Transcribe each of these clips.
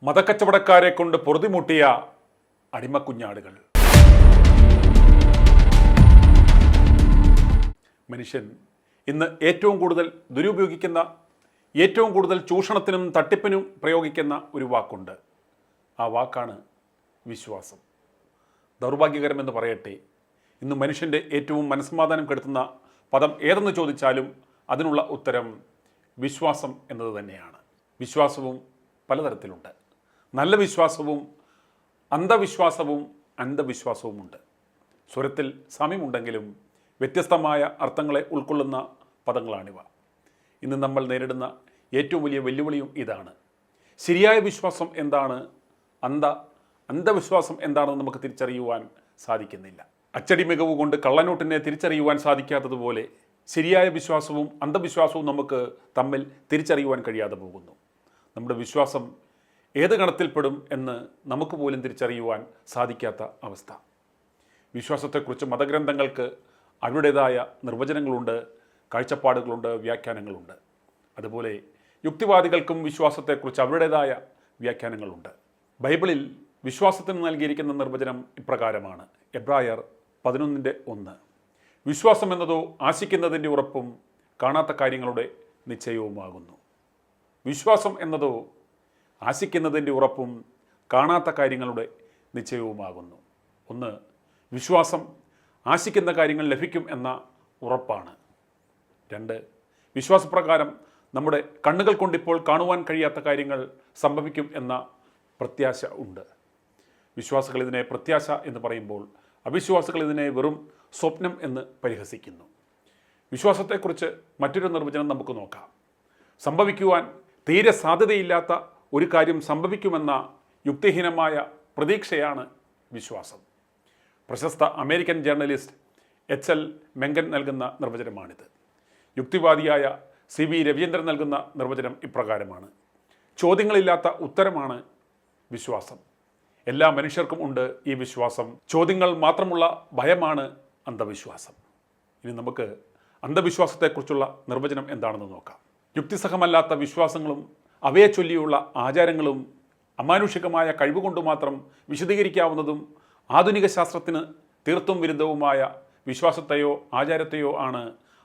മതക്കച്ചവടക്കാരെ കൊണ്ട് പൊറുതിമുട്ടിയ അടിമക്കുഞ്ഞാടുകൾ. മനുഷ്യൻ ഇന്ന് ഏറ്റവും കൂടുതൽ ദുരുപയോഗിക്കുന്ന, ഏറ്റവും കൂടുതൽ ചൂഷണത്തിനും തട്ടിപ്പിനും പ്രയോഗിക്കുന്ന ഒരു വാക്കുണ്ട്. ആ വാക്കാണ് വിശ്വാസം. ദൗർഭാഗ്യകരമെന്ന് പറയട്ടെ, ഇന്ന് മനുഷ്യൻ്റെ ഏറ്റവും മനസ്സമാധാനം കെടുത്തുന്ന പദം ഏതെന്ന് ചോദിച്ചാലും അതിനുള്ള ഉത്തരം വിശ്വാസം എന്നത് തന്നെയാണ്. വിശ്വാസവും പലതരത്തിലുണ്ട്. നല്ല വിശ്വാസവും അന്ധവിശ്വാസവും അന്ധവിശ്വാസവുമുണ്ട്. സ്വരത്തിൽ സാമ്യമുണ്ടെങ്കിലും വ്യത്യസ്തമായ അർത്ഥങ്ങളെ ഉൾക്കൊള്ളുന്ന പദങ്ങളാണിവ. ഇന്ന് നമ്മൾ നേരിടുന്ന ഏറ്റവും വലിയ വെല്ലുവിളിയും ഇതാണ്. ശരിയായ വിശ്വാസം എന്താണ്, അന്ധവിശ്വാസം എന്താണെന്ന് നമുക്ക് തിരിച്ചറിയുവാൻ സാധിക്കുന്നില്ല. അച്ചടി മികവ് കൊണ്ട് കള്ളനോട്ടിനെ തിരിച്ചറിയുവാൻ സാധിക്കാത്തതുപോലെ ശരിയായ വിശ്വാസവും അന്ധവിശ്വാസവും നമുക്ക് തമ്മിൽ തിരിച്ചറിയുവാൻ കഴിയാതെ പോകുന്നു. നമ്മുടെ വിശ്വാസം ഏത് ഗണത്തിൽപ്പെടും എന്ന് നമുക്ക് പോലും തിരിച്ചറിയുവാൻ സാധിക്കാത്ത അവസ്ഥ. വിശ്വാസത്തെക്കുറിച്ച് മതഗ്രന്ഥങ്ങൾക്ക് അവരുടേതായ നിർവചനങ്ങളുണ്ട്, കാഴ്ചപ്പാടുകളുണ്ട്, വ്യാഖ്യാനങ്ങളുണ്ട്. അതുപോലെ യുക്തിവാദികൾക്കും വിശ്വാസത്തെക്കുറിച്ച് അവരുടേതായ വ്യാഖ്യാനങ്ങളുണ്ട്. ബൈബിളിൽ വിശ്വാസത്തിന് നൽകിയിരിക്കുന്ന നിർവചനം ഇപ്രകാരമാണ്. എബ്രായർ 11:1. വിശ്വാസം എന്നതോ ആശിക്കുന്നതിൻ്റെ ഉറപ്പും കാണാത്ത കാര്യങ്ങളുടെ നിശ്ചയവുമാകുന്നു. വിശ്വാസം എന്നതോ ആശിക്കുന്നതിൻ്റെ ഉറപ്പും കാണാത്ത കാര്യങ്ങളുടെ നിശ്ചയവുമാകുന്നു. ഒന്ന്, വിശ്വാസം ആശിക്കുന്ന കാര്യങ്ങൾ ലഭിക്കും എന്ന ഉറപ്പാണ്. രണ്ട്, വിശ്വാസപ്രകാരം നമ്മുടെ കണ്ണുകൾ കൊണ്ടിപ്പോൾ കാണുവാൻ കഴിയാത്ത കാര്യങ്ങൾ സംഭവിക്കും എന്ന പ്രത്യാശ ഉണ്ട്. വിശ്വാസികൾ ഇതിനെ പ്രത്യാശ എന്ന് പറയുമ്പോൾ അവിശ്വാസികൾ ഇതിനെ വെറും സ്വപ്നം എന്ന് പരിഹസിക്കുന്നു. വിശ്വാസത്തെക്കുറിച്ച് മറ്റൊരു നിർവചനം നമുക്ക് നോക്കാം. സംഭവിക്കുവാൻ തീരെ സാധ്യതയില്ലാത്ത ഒരു കാര്യം സംഭവിക്കുമെന്ന യുക്തിഹീനമായ പ്രതീക്ഷയാണ് വിശ്വാസം. പ്രശസ്ത അമേരിക്കൻ ജേർണലിസ്റ്റ് എച്ച്.എൽ. മെങ്കൻ നൽകുന്ന നിർവചനമാണിത്. യുക്തിവാദിയായ CB രവീന്ദ്രൻ നൽകുന്ന നിർവചനം ഇപ്രകാരമാണ്. ചോദ്യങ്ങളില്ലാത്ത ഉത്തരമാണ് വിശ്വാസം. എല്ലാ മനുഷ്യർക്കും ഉണ്ട് ഈ വിശ്വാസം. ചോദ്യങ്ങൾ മാത്രമുള്ള ഭയമാണ് അന്ധവിശ്വാസം. ഇനി നമുക്ക് അന്ധവിശ്വാസത്തെക്കുറിച്ചുള്ള നിർവചനം എന്താണെന്ന് നോക്കാം. യുക്തിസഹമല്ലാത്ത വിശ്വാസങ്ങളും അവയെ ചൊല്ലിയുള്ള ആചാരങ്ങളും അമാനുഷികമായ കഴിവുകൊണ്ട് മാത്രം വിശദീകരിക്കാവുന്നതും ആധുനിക ശാസ്ത്രത്തിന് തീർത്തും വിരുദ്ധവുമായ വിശ്വാസത്തെയോ ആചാരത്തെയോ ആണ്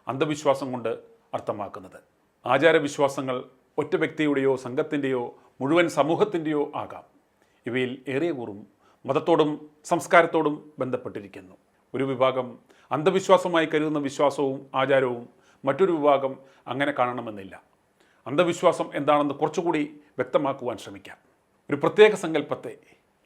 അന്ധവിശ്വാസം കൊണ്ട് അർത്ഥമാക്കുന്നത്. ആചാരവിശ്വാസങ്ങൾ ഒറ്റ വ്യക്തിയുടെയോ സംഘത്തിൻ്റെയോ മുഴുവൻ സമൂഹത്തിൻ്റെയോ ആകാം. ഇവയിൽ ഏറിയ കൂറും മതത്തോടും സംസ്കാരത്തോടും ബന്ധപ്പെട്ടിരിക്കുന്നു. ഒരു വിഭാഗം അന്ധവിശ്വാസമായി കരുതുന്ന വിശ്വാസവും ആചാരവും മറ്റൊരു വിഭാഗം അങ്ങനെ കാണണമെന്നില്ല. അന്ധവിശ്വാസം എന്താണെന്ന് കുറച്ചുകൂടി വ്യക്തമാക്കുവാൻ ശ്രമിക്കാം. ഒരു പ്രത്യേക സങ്കല്പത്തെ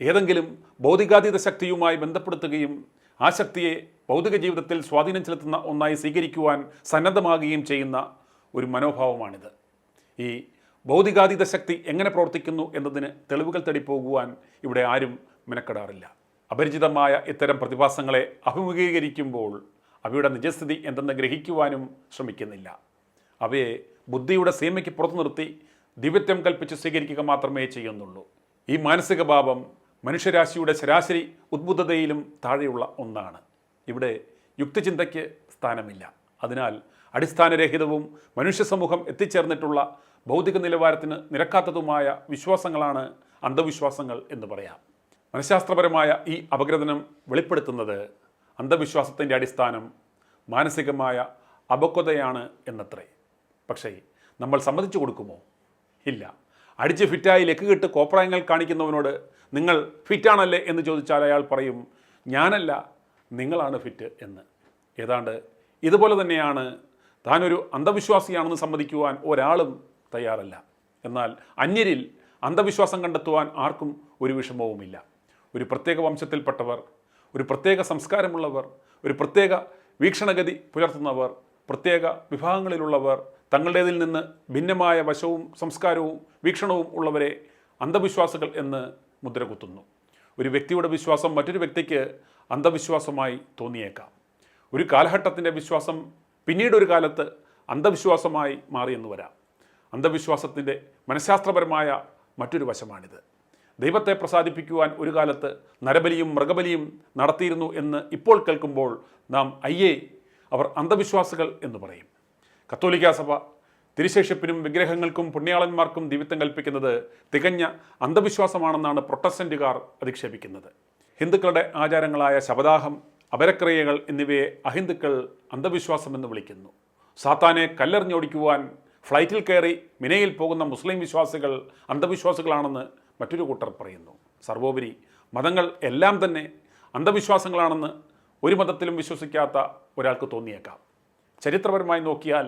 ഏതെങ്കിലും ഭൗതികാതീത ശക്തിയുമായി ബന്ധപ്പെടുത്തുകയും ആ ശക്തിയെ ഭൗതിക ജീവിതത്തിൽ സ്വാധീനം ചെലുത്തുന്ന ഒന്നായി സ്വീകരിക്കുവാൻ സന്നദ്ധമാകുകയും ചെയ്യുന്ന ഒരു മനോഭാവമാണിത്. ഈ ഭൗതികാതീത ശക്തി എങ്ങനെ പ്രവർത്തിക്കുന്നു എന്നതിന് തെളിവുകൾ തേടിപ്പോകുവാൻ ഇവിടെ ആരും മെനക്കെടാറില്ല. അപരിചിതമായ ഇത്തരം പ്രതിഭാസങ്ങളെ അഭിമുഖീകരിക്കുമ്പോൾ അവയുടെ നിജസ്ഥിതി എന്തെന്ന് ഗ്രഹിക്കുവാനും ശ്രമിക്കുന്നില്ല. അവയെ ബുദ്ധിയുടെ സീമയ്ക്ക് പുറത്തു നിർത്തി ദിവ്യത്വം കൽപ്പിച്ച് സ്വീകരിക്കുക മാത്രമേ ചെയ്യുന്നുള്ളൂ. ഈ മാനസിക ഭാവം മനുഷ്യരാശിയുടെ ശരാശരി ഉദ്ബുദ്ധതയിലും താഴെയുള്ള ഒന്നാണ്. ഇവിടെ യുക്തിചിന്തയ്ക്ക് സ്ഥാനമില്ല. അതിനാൽ അടിസ്ഥാനരഹിതവും മനുഷ്യ സമൂഹം എത്തിച്ചേർന്നിട്ടുള്ള ഭൗതിക നിലവാരത്തിന് നിരക്കാത്തതുമായ വിശ്വാസങ്ങളാണ് അന്ധവിശ്വാസങ്ങൾ എന്ന് പറയാം. മനഃശാസ്ത്രപരമായ ഈ അപഗ്രഥനം വെളിപ്പെടുത്തുന്നത് അന്ധവിശ്വാസത്തിൻ്റെ അടിസ്ഥാനം മാനസികമായ അപക്വതയാണ് എന്നത്രേ. പക്ഷേ നമ്മൾ സമ്മതിച്ചു കൊടുക്കുമോ? ഇല്ല. അടിച്ച് ഫിറ്റായി ലക്കുകെട്ട് കോപ്രായങ്ങൾ കാണിക്കുന്നവനോട് നിങ്ങൾ ഫിറ്റാണല്ലേ എന്ന് ചോദിച്ചാൽ അയാൾ പറയും, ഞാനല്ല, നിങ്ങളാണ് ഫിറ്റ് എന്ന്. ഏതാണ്ട് ഇതുപോലെ തന്നെയാണ് താനൊരു അന്ധവിശ്വാസിയാണെന്ന് സമ്മതിക്കുവാൻ ഒരാളും തയ്യാറല്ല. എന്നാൽ അന്യരിൽ അന്ധവിശ്വാസം കണ്ടെത്തുവാൻ ആർക്കും ഒരു വിഷമവുമില്ല. ഒരു പ്രത്യേക വംശത്തിൽപ്പെട്ടവർ, ഒരു പ്രത്യേക സംസ്കാരമുള്ളവർ, ഒരു പ്രത്യേക വീക്ഷണഗതി പുലർത്തുന്നവർ, പ്രത്യേക വിഭാഗങ്ങളിലുള്ളവർ, തങ്ങളുടേതിൽ നിന്ന് ഭിന്നമായ വശവും സംസ്കാരവും വീക്ഷണവും ഉള്ളവരെ അന്ധവിശ്വാസികൾ എന്ന് മുദ്രകുത്തുന്നു. ഒരു വ്യക്തിയുടെ വിശ്വാസം മറ്റൊരു വ്യക്തിക്ക് അന്ധവിശ്വാസമായി തോന്നിയേക്കാം. ഒരു കാലഘട്ടത്തിൻ്റെ വിശ്വാസം പിന്നീട് ഒരു കാലത്ത് അന്ധവിശ്വാസമായി മാറിയെന്ന് വരാം. അന്ധവിശ്വാസത്തിൻ്റെ മനഃശാസ്ത്രപരമായ മറ്റൊരു വശമാണിത്. ദൈവത്തെ പ്രസാദിപ്പിക്കുവാൻ ഒരു കാലത്ത് നരബലിയും മൃഗബലിയും നടത്തിയിരുന്നു എന്ന് ഇപ്പോൾ കേൾക്കുമ്പോൾ നാം അയ്യേ, അവർ അന്ധവിശ്വാസികൾ എന്ന് പറയും. കത്തോലിക്കാ സഭ തിരുശേഷിപ്പിനും വിഗ്രഹങ്ങൾക്കും പുണ്യാളന്മാർക്കും ദിവ്യത്വം കൽപ്പിക്കുന്നത് തികഞ്ഞ അന്ധവിശ്വാസമാണെന്നാണ് പ്രൊട്ടസ്റ്റന്റുകാർ അധിക്ഷേപിക്കുന്നത്. ഹിന്ദുക്കളുടെ ആചാരങ്ങളായ ശബദാഹം, അപരക്രിയകൾ എന്നിവയെ അഹിന്ദുക്കൾ അന്ധവിശ്വാസമെന്ന് വിളിക്കുന്നു. സാത്താനെ കല്ലെറിഞ്ഞോടിക്കുവാൻ ഫ്ലൈറ്റിൽ കയറി മിനയിൽ പോകുന്ന മുസ്ലിം വിശ്വാസികൾ അന്ധവിശ്വാസികളാണെന്ന് മറ്റൊരു കൂട്ടർ പറയുന്നു. സർവോപരി മതങ്ങൾ എല്ലാം തന്നെ അന്ധവിശ്വാസങ്ങളാണെന്ന് ഒരു മതത്തിലും വിശ്വസിക്കാത്ത ഒരാൾക്ക് തോന്നിയേക്കാം. ചരിത്രപരമായി നോക്കിയാൽ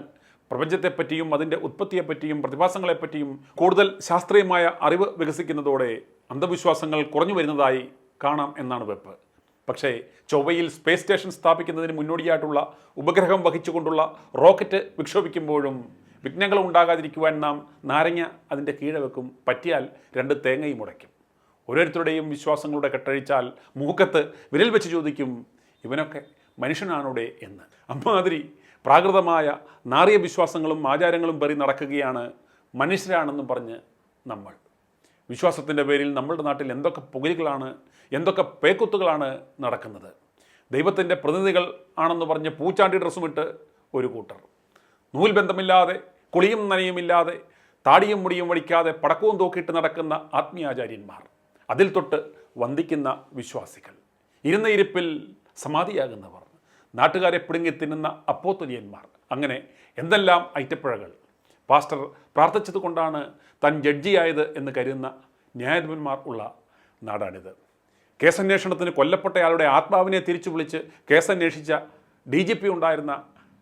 പ്രപഞ്ചത്തെപ്പറ്റിയും അതിൻ്റെ ഉത്പത്തിയെപ്പറ്റിയും പ്രതിഭാസങ്ങളെപ്പറ്റിയും കൂടുതൽ ശാസ്ത്രീയമായ അറിവ് വികസിക്കുന്നതോടെ അന്ധവിശ്വാസങ്ങൾ കുറഞ്ഞു വരുന്നതായി കാണാം എന്നാണ് വെപ്പ്. പക്ഷേ ചൊവ്വയിൽ സ്പേസ് സ്റ്റേഷൻ സ്ഥാപിക്കുന്നതിന് മുന്നോടിയായിട്ടുള്ള ഉപഗ്രഹം വഹിച്ചുകൊണ്ടുള്ള റോക്കറ്റ് വിക്ഷോഭിക്കുമ്പോഴും വിഘ്നങ്ങൾ ഉണ്ടാകാതിരിക്കുവാൻ നാം നാരങ്ങ അതിൻ്റെ കീഴെ വെക്കും, പറ്റിയാൽ 2 തേങ്ങയും ഉടയ്ക്കും. ഓരോരുത്തരുടെയും വിശ്വാസങ്ങളുടെ കെട്ടഴിച്ചാൽ മൂക്കത്ത് വിരൽ വെച്ച് ചോദിക്കും, ഇവനൊക്കെ മനുഷ്യനാണോടെ എന്ന്. അമ്മാതിരി പ്രാകൃതമായ നാറിയ വിശ്വാസങ്ങളും ആചാരങ്ങളും പേറി നടക്കുകയാണ് മനുഷ്യരാണെന്നും പറഞ്ഞ് നമ്മൾ. വിശ്വാസത്തിൻ്റെ പേരിൽ നമ്മളുടെ നാട്ടിൽ എന്തൊക്കെ പുകലുകളാണ്, എന്തൊക്കെ പേക്കുത്തുകളാണ് നടക്കുന്നത്. ദൈവത്തിൻ്റെ പ്രതിനിധികൾ ആണെന്ന് പറഞ്ഞ് പൂച്ചാണ്ടി ഡ്രസ്സുമിട്ട് ഒരു കൂട്ടർ, നൂൽബന്ധമില്ലാതെ കുളിയും നനയുമില്ലാതെ താടിയും മുടിയും വടിക്കാതെ പടക്കവും തൂക്കിയിട്ട് നടക്കുന്ന ആത്മീയാചാര്യന്മാർ, അതിൽ തൊട്ട് വന്ദിക്കുന്ന വിശ്വാസികൾ, ഇരുന്ന ഇരിപ്പിൽ സമാധിയാകുന്നവർ, നാട്ടുകാരെ പിടുങ്ങി തിന്നുന്ന അപ്പോത്തുലിയന്മാർ, അങ്ങനെ എന്തെല്ലാം ഐറ്റപ്പിഴകൾ. പാസ്റ്റർ പ്രാർത്ഥിച്ചത് കൊണ്ടാണ് താൻ ജഡ്ജിയായത് എന്ന് കരുതുന്ന ന്യായാധിപന്മാർ ഉള്ള നാടാണിത്. കേസന്വേഷണത്തിന് കൊല്ലപ്പെട്ടയാളുടെ ആത്മാവിനെ തിരിച്ചു വിളിച്ച് കേസന്വേഷിച്ച DGP ഉണ്ടായിരുന്ന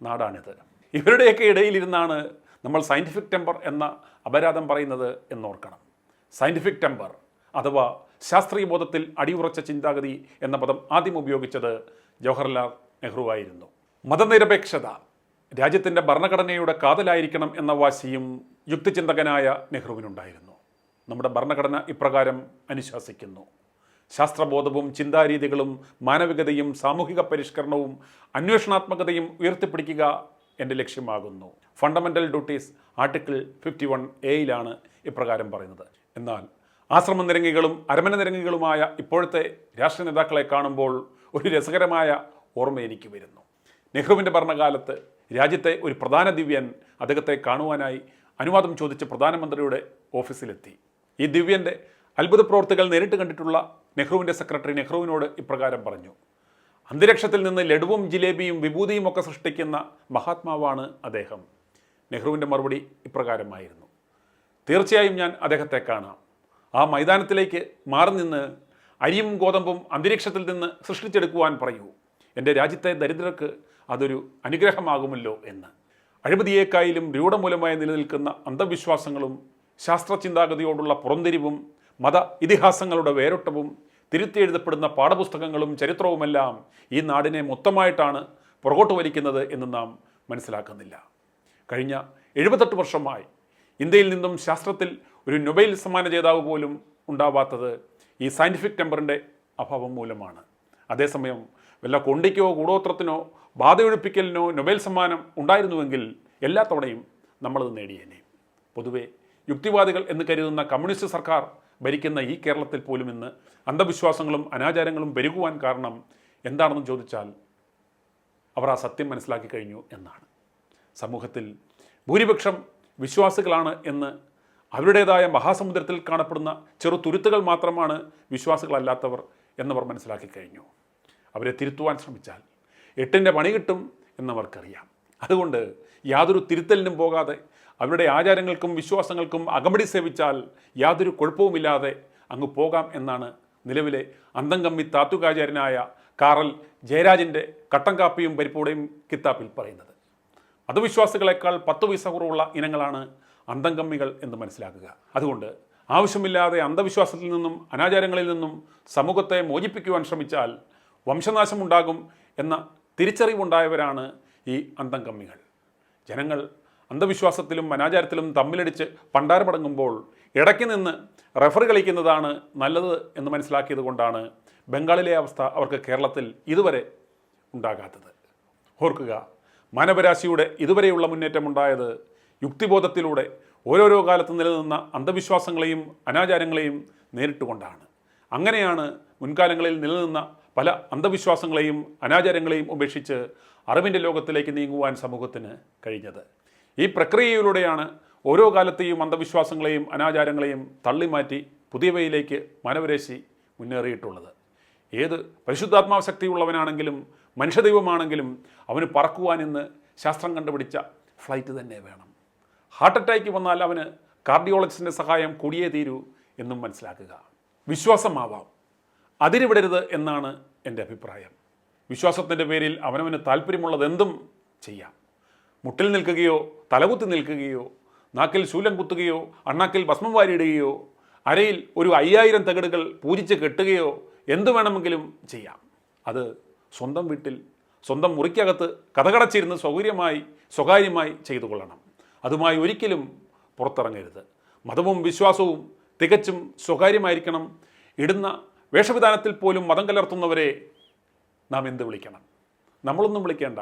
നാടാണിത്. ഇവരുടെയൊക്കെ ഇടയിലിരുന്നാണ് നമ്മൾ സയൻറ്റിഫിക് ടെമ്പർ എന്ന അപരാധം പറയുന്നത് എന്നോർക്കണം. സയൻറ്റിഫിക് ടെമ്പർ അഥവാ ശാസ്ത്രീയ ബോധത്തിൽ അടിയുറച്ച ചിന്താഗതി എന്ന പദം ആദ്യം ഉപയോഗിച്ചത് ജവഹർലാൽ നെഹ്റു ആയിരുന്നു. മതനിരപേക്ഷത രാജ്യത്തിൻ്റെ ഭരണഘടനയുടെ കാതലായിരിക്കണം എന്ന വാശിയും യുക്തിചിന്തകനായ നെഹ്റുവിനുണ്ടായിരുന്നു. നമ്മുടെ ഭരണഘടന ഇപ്രകാരം അനുശാസിക്കുന്നു: ശാസ്ത്രബോധവും ചിന്താരീതികളും മാനവികതയും സാമൂഹിക പരിഷ്കരണവും അന്വേഷണാത്മകതയും ഉയർത്തിപ്പിടിക്കുക എൻ്റെ ലക്ഷ്യമാകുന്നു. ഫണ്ടമെൻ്റൽ ഡ്യൂട്ടീസ് ആർട്ടിക്കിൾ 51A ഇപ്രകാരം പറയുന്നത്. എന്നാൽ ആശ്രമ നിരങ്ങികളും അരമന നിരങ്ങികളുമായ ഇപ്പോഴത്തെ രാഷ്ട്രീയ നേതാക്കളെ കാണുമ്പോൾ ഒരു രസകരമായ ഓർമ്മ എനിക്ക് വരുന്നു. നെഹ്റുവിൻ്റെ ഭരണകാലത്ത് രാജ്യത്തെ ഒരു പ്രധാന ദിവ്യൻ അദ്ദേഹത്തെ കാണുവാനായി അനുവാദം ചോദിച്ച് പ്രധാനമന്ത്രിയുടെ ഓഫീസിലെത്തി. ഈ ദിവ്യൻ്റെ അത്ഭുത പ്രവൃത്തികൾ നേരിട്ട് കണ്ടിട്ടുള്ള നെഹ്റുവിൻ്റെ സെക്രട്ടറി നെഹ്റുവിനോട് ഇപ്രകാരം പറഞ്ഞു: അന്തരീക്ഷത്തിൽ നിന്ന് ലഡുവും ജിലേബിയും വിഭൂതിയും ഒക്കെ സൃഷ്ടിക്കുന്ന മഹാത്മാവാണ് അദ്ദേഹം. നെഹ്റുവിൻ്റെ മറുപടി ഇപ്രകാരമായിരുന്നു: തീർച്ചയായും ഞാൻ അദ്ദേഹത്തെ കാണാം. ആ മൈതാനത്തിലേക്ക് മാറി നിന്ന് അരിയും ഗോതമ്പും അന്തരീക്ഷത്തിൽ നിന്ന് സൃഷ്ടിച്ചെടുക്കുവാൻ പറയൂ. എൻ്റെ രാജ്യത്തെ ദരിദ്രർക്ക് അതൊരു അനുഗ്രഹമാകുമല്ലോ എന്ന്. അഴിമതിയേക്കായാലും രൂഢമൂലമായി നിലനിൽക്കുന്ന അന്ധവിശ്വാസങ്ങളും ശാസ്ത്രചിന്താഗതിയോടുള്ള പുറംതിരിവും മത ഇതിഹാസങ്ങളുടെ വേരോട്ടവും തിരുത്തി എഴുതപ്പെടുന്ന പാഠപുസ്തകങ്ങളും ചരിത്രവുമെല്ലാം ഈ നാടിനെ മൊത്തമായിട്ടാണ് പുറകോട്ട് വലിക്കുന്നത് എന്ന് നാം മനസ്സിലാക്കുന്നില്ല. കഴിഞ്ഞ 78 വർഷമായി ഇന്ത്യയിൽ നിന്നും ശാസ്ത്രത്തിൽ ഒരു നൊബേൽ സമ്മാന ജേതാവ് പോലും ഉണ്ടാവാത്തത് ഈ സയൻറ്റിഫിക് ടെമ്പറിൻ്റെ അഭാവം മൂലമാണ്. അതേസമയം വല്ല കൊണ്ടിക്കോ കൂടോത്രത്തിനോ ബാധയൊഴിപ്പിക്കലിനോ നൊബേൽ സമ്മാനം ഉണ്ടായിരുന്നുവെങ്കിൽ എല്ലാ തവണയും നമ്മളത് നേടിയേനെ. പൊതുവെ യുക്തിവാദികൾ എന്ന് കരുതുന്ന കമ്മ്യൂണിസ്റ്റ് സർക്കാർ ഭരിക്കുന്ന ഈ കേരളത്തിൽ പോലും ഇന്ന് അന്ധവിശ്വാസങ്ങളും അനാചാരങ്ങളും പെരുകുവാൻ കാരണം എന്താണെന്ന് ചോദിച്ചാൽ അവർ ആ സത്യം മനസ്സിലാക്കി കഴിഞ്ഞു എന്നാണ്. സമൂഹത്തിൽ ഭൂരിപക്ഷം വിശ്വാസികളാണ് എന്ന് അവരുടേതായ മഹാസമുദ്രത്തിൽ കാണപ്പെടുന്ന ചെറു തുരുത്തുകൾ മാത്രമാണ് വിശ്വാസികളല്ലാത്തവർ എന്നവർ മനസ്സിലാക്കി കഴിഞ്ഞു. അവരെ തിരുത്തുവാൻ ശ്രമിച്ചാൽ 8ൻ്റെ പണി കിട്ടും എന്നവർക്കറിയാം. അതുകൊണ്ട് യാതൊരു തിരുത്തലിനും പോകാതെ അവരുടെ ആചാരങ്ങൾക്കും വിശ്വാസങ്ങൾക്കും അകമ്പടി സേവിച്ചാൽ യാതൊരു കുഴപ്പവുമില്ലാതെ അങ്ങ് പോകാം എന്നാണ് നിലവിലെ അന്തംകമ്മി താത്വികാചാര്യനായ കാറൽ ജയരാജിൻ്റെ കട്ടൻ കാപ്പിയും പരിപ്പൂടയും കിത്താപ്പിൽ പറയുന്നത്. മതവിശ്വാസികളെക്കാൾ 10 പൈസ കുറവുള്ള ഇനങ്ങളാണ് അന്തംകമ്മികൾ എന്ന് മനസ്സിലാക്കുക. അതുകൊണ്ട് ആവശ്യമില്ലാതെ അന്ധവിശ്വാസത്തിൽ നിന്നും അനാചാരങ്ങളിൽ നിന്നും സമൂഹത്തെ മോചിപ്പിക്കുവാൻ ശ്രമിച്ചാൽ വംശനാശമുണ്ടാകും എന്ന തിരിച്ചറിവുണ്ടായവരാണ് ഈ അന്തംകമ്മികൾ. ജനങ്ങൾ അന്ധവിശ്വാസത്തിലും അനാചാരത്തിലും തമ്മിലടിച്ച് പണ്ടാരമടങ്ങുമ്പോൾ ഇടയ്ക്ക് നിന്ന് റഫറി കളിക്കുന്നതാണ് നല്ലത് എന്ന് മനസ്സിലാക്കിയത് കൊണ്ടാണ് ബംഗാളിലെ അവസ്ഥ അവർക്ക് കേരളത്തിൽ ഇതുവരെ ഉണ്ടാകാത്തത്. ഓർക്കുക, മാനവരാശിയുടെ ഇതുവരെയുള്ള മുന്നേറ്റമുണ്ടായത് യുക്തിബോധത്തിലൂടെ ഓരോരോ കാലത്ത് നിലനിന്ന അന്ധവിശ്വാസങ്ങളെയും അനാചാരങ്ങളെയും നേരിട്ടുകൊണ്ടാണ്. അങ്ങനെയാണ് മുൻകാലങ്ങളിൽ നിലനിന്ന പല അന്ധവിശ്വാസങ്ങളെയും അനാചാരങ്ങളെയും ഉപേക്ഷിച്ച് അറിവിൻ്റെ ലോകത്തിലേക്ക് നീങ്ങുവാൻ സമൂഹത്തിന് കഴിഞ്ഞത്. ഈ പ്രക്രിയയിലൂടെയാണ് ഓരോ കാലത്തെയും അന്ധവിശ്വാസങ്ങളെയും അനാചാരങ്ങളെയും തള്ളിമാറ്റി പുതിയവയിലേക്ക് മാനവരാശി മുന്നേറിയിട്ടുള്ളത്. ഏത് പരിശുദ്ധാത്മാവ് ശക്തിയുള്ളവനാണെങ്കിലും മനുഷ്യദൈവമാണെങ്കിലും അവന് പറക്കുവാൻ ഇന്ന് ശാസ്ത്രം കണ്ടുപിടിച്ച ഫ്ലൈറ്റ് തന്നെ വേണം. ഹാർട്ട് അറ്റാക്ക് വന്നാൽ അവന് കാർഡിയോളജിസ്റ്റിൻ്റെ സഹായം കൂടിയേ തീരൂ എന്നും മനസ്സിലാക്കുക. വിശ്വാസമാവാം, അതിരുവിടരുത് എന്നാണ് എൻ്റെ അഭിപ്രായം. വിശ്വാസത്തിൻ്റെ പേരിൽ അവനവന് താല്പര്യമുള്ളതെന്തും ചെയ്യാം. മുട്ടിൽ നിൽക്കുകയോ തലകുത്തി നിൽക്കുകയോ നാക്കിൽ ശൂലം കുത്തുകയോ അണ്ണാക്കിൽ ഭസ്മം വാരിയിടുകയോ അരയിൽ ഒരു 5000 തകിടുകൾ പൂജിച്ച് കെട്ടുകയോ എന്തു വേണമെങ്കിലും ചെയ്യാം. അത് സ്വന്തം വീട്ടിൽ സ്വന്തം മുറിക്കകത്ത് കഥകടച്ചിരുന്ന് സ്വകാര്യമായി ചെയ്തു കൊള്ളണം. അതുമായി ഒരിക്കലും പുറത്തിറങ്ങരുത്. മതവും വിശ്വാസവും തികച്ചും സ്വകാര്യമായിരിക്കണം. ഇടുന്ന വേഷവിധാനത്തിൽ പോലും മതം കലർത്തുന്നവരെ നാം എന്ത് വിളിക്കണം? നമ്മളൊന്നും വിളിക്കേണ്ട,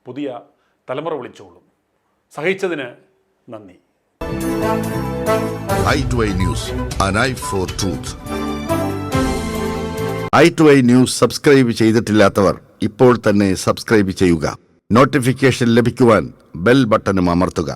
പുതിയ തലമുറ വിളിച്ചോളും. സഹിച്ചതിന് നന്ദി. i2i News, an eye for truth. i2i News subscribe ചെയ്തിട്ടില്ലാത്തവർ ഇപ്പോൾ തന്നെ സബ്സ്ക്രൈബ് ചെയ്യുക. നോട്ടിഫിക്കേഷൻ ലഭിക്കുവാൻ ബെൽ ബട്ടണും അമർത്തുക.